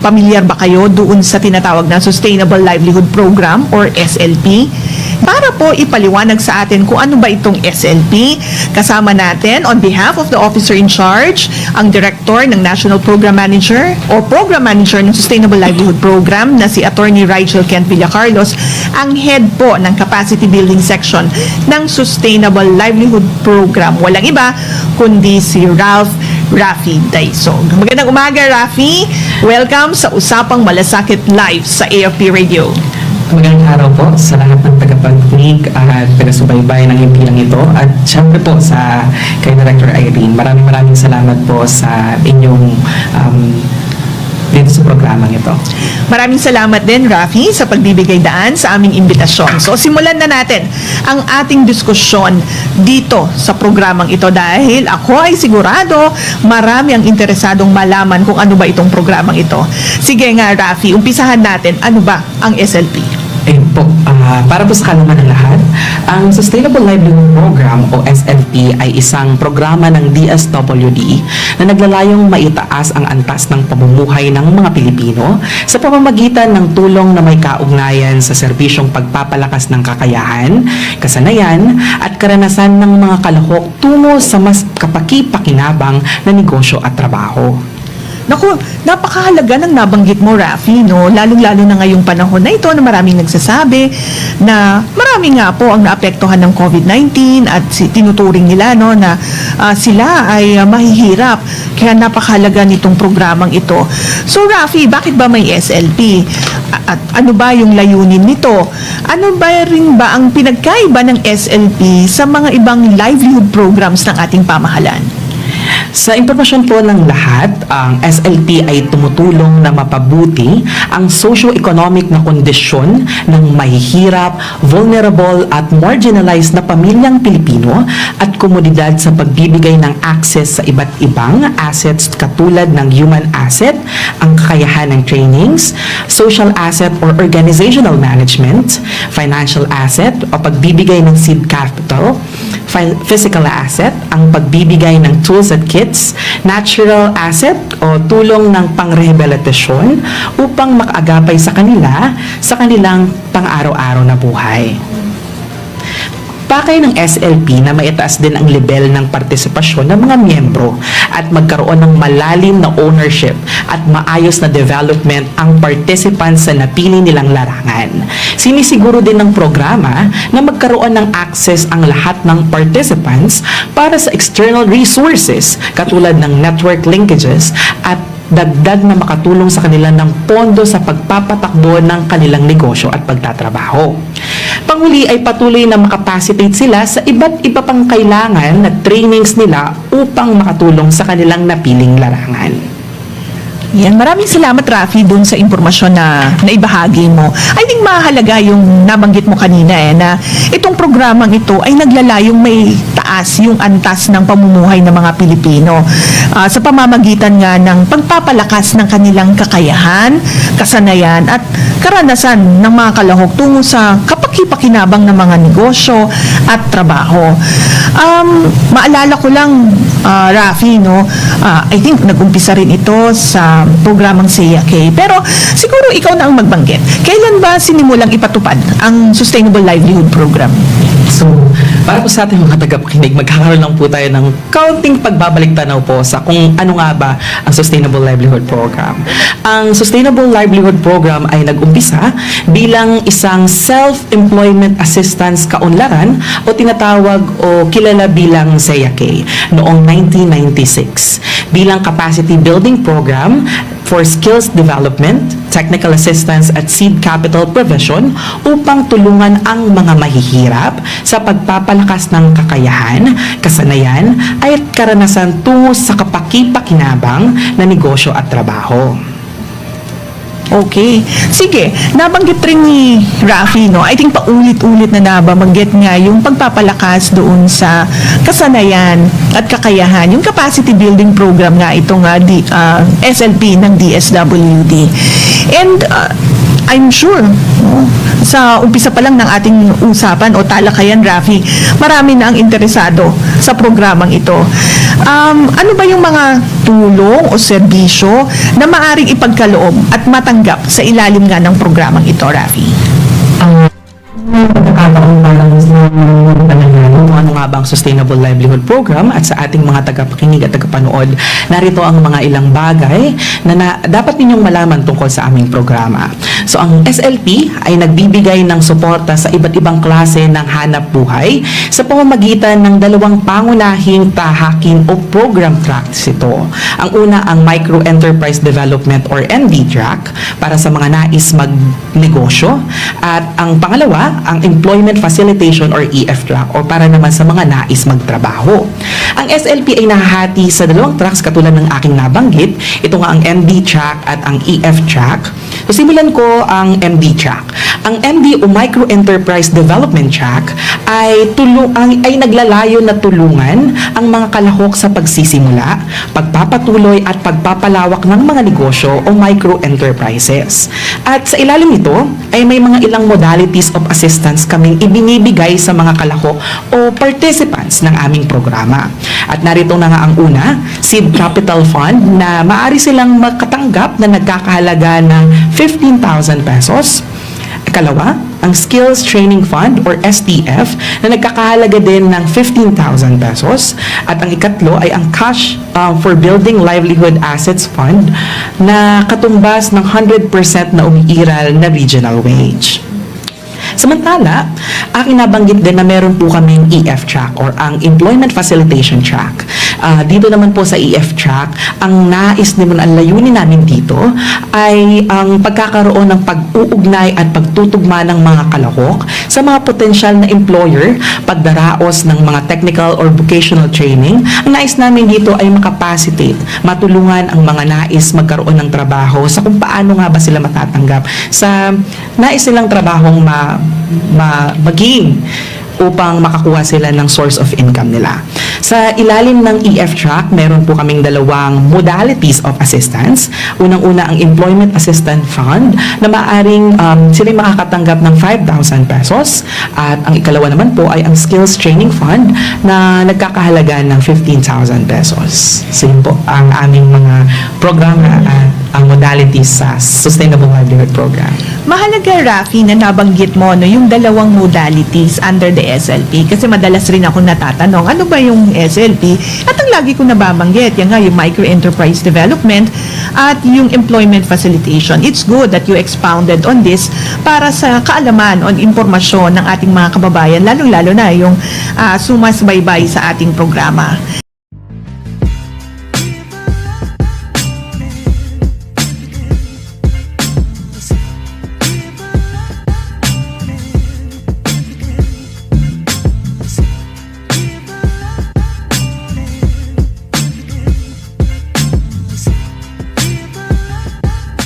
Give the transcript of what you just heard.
Pamilyar ba kayo doon sa tinatawag na Sustainable Livelihood Program or SLP? Para po ipaliwanag sa atin kung ano ba itong SLP, kasama natin on behalf of the officer in charge, ang director ng National Program Manager o Program Manager ng Sustainable Livelihood Program na si Attorney Rigel Kent Villacarlos, ang head po ng Capacity Building Section ng Sustainable Livelihood Program. Walang iba kundi si Rafi Daisog. Magandang umaga, Rafi. Welcome sa Usapang Malasakit Live sa AFP Radio. Magandang araw po sa lahat ng tagapagkinig at taga-subaybay ng impilang ito at syempre po sa kay Director Irene. Maraming salamat po sa inyong dito sa programang ito. Maraming salamat din, Rafi, sa pagbibigay daan sa aming imbitasyon. So, simulan na natin ang ating diskusyon dito sa programang ito dahil ako ay sigurado marami ang interesadong malaman kung ano ba itong programang ito. Sige nga, Rafi, umpisahan natin. Ano ba ang SLP? Ayun po, para po sa kalaman ng lahat, ang Sustainable Livelihood Program o SLP ay isang programa ng DSWD na naglalayong maitaas ang antas ng pamumuhay ng mga Pilipino sa pamamagitan ng tulong na may kaugnayan sa serbisyong pagpapalakas ng kakayahan, kasanayan at karanasan ng mga kalahok tungo sa mas kapaki-pakinabang na negosyo at trabaho. Naku, napakahalaga ng nabanggit mo, Rafi, no? Lalong-lalo na ngayong panahon na ito na maraming nagsasabi na marami nga po ang naapektuhan ng COVID-19 at tinuturing nila, no, na sila ay mahihirap. Kaya napakahalaga nitong programang ito. So, Rafi, bakit ba may SLP? At ano ba yung layunin nito? Ano ba rin ba ang pinagkaiba ng SLP sa mga ibang livelihood programs ng ating pamahalaan? Sa impormasyon po ng lahat, ang SLP ay tumutulong na mapabuti ang socio-economic na kondisyon ng mahihirap, vulnerable at marginalized na pamilyang Pilipino at komunidad sa pagbibigay ng access sa iba't ibang assets katulad ng human asset, ang kakayahan ng trainings, social asset or organizational management, financial asset o pagbibigay ng seed capital, physical asset, ang pagbibigay ng tools at kits, natural asset o tulong ng pangrehabilitasyon upang makaagapay sa kanila sa kanilang pang-araw-araw na buhay. Pakay ng SLP na maitaas din ang level ng partisipasyon ng mga miyembro at magkaroon ng malalim na ownership at maayos na development ang participants sa napili nilang larangan. Sinisiguro din ng programa na magkaroon ng access ang lahat ng participants para sa external resources katulad ng network linkages at dagdag na makatulong sa kanila ng pondo sa pagpapatakbo ng kanilang negosyo at pagtatrabaho. Panghuli ay patuloy na makapacitate sila sa iba't iba pang kailangan na trainings nila upang makatulong sa kanilang napiling larangan. Yan, maraming salamat, Rafi, dun sa impormasyon na naibahagi mo. I think mahalaga yung nabanggit mo kanina na itong programang ito ay naglalayong may taas yung antas ng pamumuhay ng mga Pilipino sa pamamagitan nga ng pagpapalakas ng kanilang kakayahan, kasanayan at karanasan ng mga kalahok tungo sa kapaki-pakinabang ng mga negosyo at trabaho. Maalala ko lang, Rafi, no, I think nag-umpisa rin ito sa programang SEA-K. Pero siguro ikaw na ang magbanggit. Kailan ba sinimulang ipatupad ang Sustainable Livelihood Program? So, para po sa ating mga tagapakinig, magkakaroon lang po tayo ng kaunting pagbabalik-tanaw po sa kung ano nga ba ang Sustainable Livelihood Program. Ang Sustainable Livelihood Program ay nag-umpisa bilang isang self-employment assistance kaunlaran o tinatawag o kilala bilang SEA-K noong 1996 bilang capacity building program for skills development, technical assistance at seed capital provision upang tulungan ang mga mahihirap sa pagpapalakas ng kakayahan, kasanayan at karanasan tungo sa kapaki-pakinabang na negosyo at trabaho. Okay. Sige, nabanggit rin ni Rafi, no? I think paulit-ulit na nabanggit nga yung pagpapalakas doon sa kasanayan at kakayahan. Yung capacity building program nga itong SLP ng DSWD. And I'm sure sa umpisa pa lang ng ating usapan o talakayan, Rafi, marami na ang interesado sa programang ito. Ano ba yung mga tulong o serbisyo na maaring ipagkaloob at matanggap sa ilalim nga ng programang ito, Rafi? Pagkakataon pa lang kung ano nga ba ang Sustainable Livelihood Program at sa ating mga tagapakinig at tagapanood, narito ang mga ilang bagay na dapat ninyong malaman tungkol sa aming programa. So ang SLP ay nagbibigay ng suporta sa iba't ibang klase ng hanap buhay sa pamamagitan ng dalawang pangunahing tahakin o program tracks ito. Ang una ang Micro Enterprise Development or MD track para sa mga nais magnegosyo at ang pangalawa ang Employment Facilitation or EF track o para naman sa mga nais magtrabaho. Ang SLP ay nahahati sa dalawang tracks katulad ng aking nabanggit. Ito nga ang MD track at ang EF track. So simulan ko ang MD track. Ang MD o Micro Enterprise Development track ay naglalayo na tulungan ang mga kalahok sa pagsisimula, pagpapatuloy at pagpapalawak ng mga negosyo o micro enterprises. At sa ilalim nito ay may mga ilang modalities of assistance kaming ibinibigay sa mga kalahok o participants ng aming programa. At narito na nga ang una, Seed Capital Fund na maaari silang makatanggap na nagkakahalaga ng 15,000 pesos. Ikalawa, ang Skills Training Fund or STF na nagkakahalaga din ng 15,000 pesos. At ang ikatlo ay ang Cash for Building Livelihood Assets Fund na katumbas ng 100% na umiiral na regional wage. Samantala, aking nabanggit din na meron po kaming EF track or ang Employment Facilitation track. Dito naman po sa EF track, ang nais naman, ang layunin namin dito ay ang pagkakaroon ng pag-uugnay at pagtutugma ng mga kalahok sa mga potensyal na employer, pagdaraos ng mga technical or vocational training. Ang nais namin dito ay makapacitate, matulungan ang mga nais magkaroon ng trabaho sa kung paano nga ba sila matatanggap sa nais silang trabahong maging upang makakuha sila ng source of income nila. Sa ilalim ng EF track, meron po kaming dalawang modalities of assistance. Unang-una ang Employment Assistance Fund na maaring sila makakatanggap ng 5,000 pesos at ang ikalawa naman po ay ang Skills Training Fund na nagkakahalaga ng 15,000 pesos. So yun po ang aming mga programa at ang modalities sa Sustainable Livelihood Program. Mahalaga, Rafi, na nabanggit mo yung dalawang modalities under the SLP kasi madalas rin ako natatanong, ano ba yung SLP? At ang lagi ko nababanggit, yan nga yung Micro Enterprise Development at yung Employment Facilitation. It's good that you expounded on this para sa kaalaman on impormasyon ng ating mga kababayan, lalong-lalo na yung sumasbaybay sa ating programa.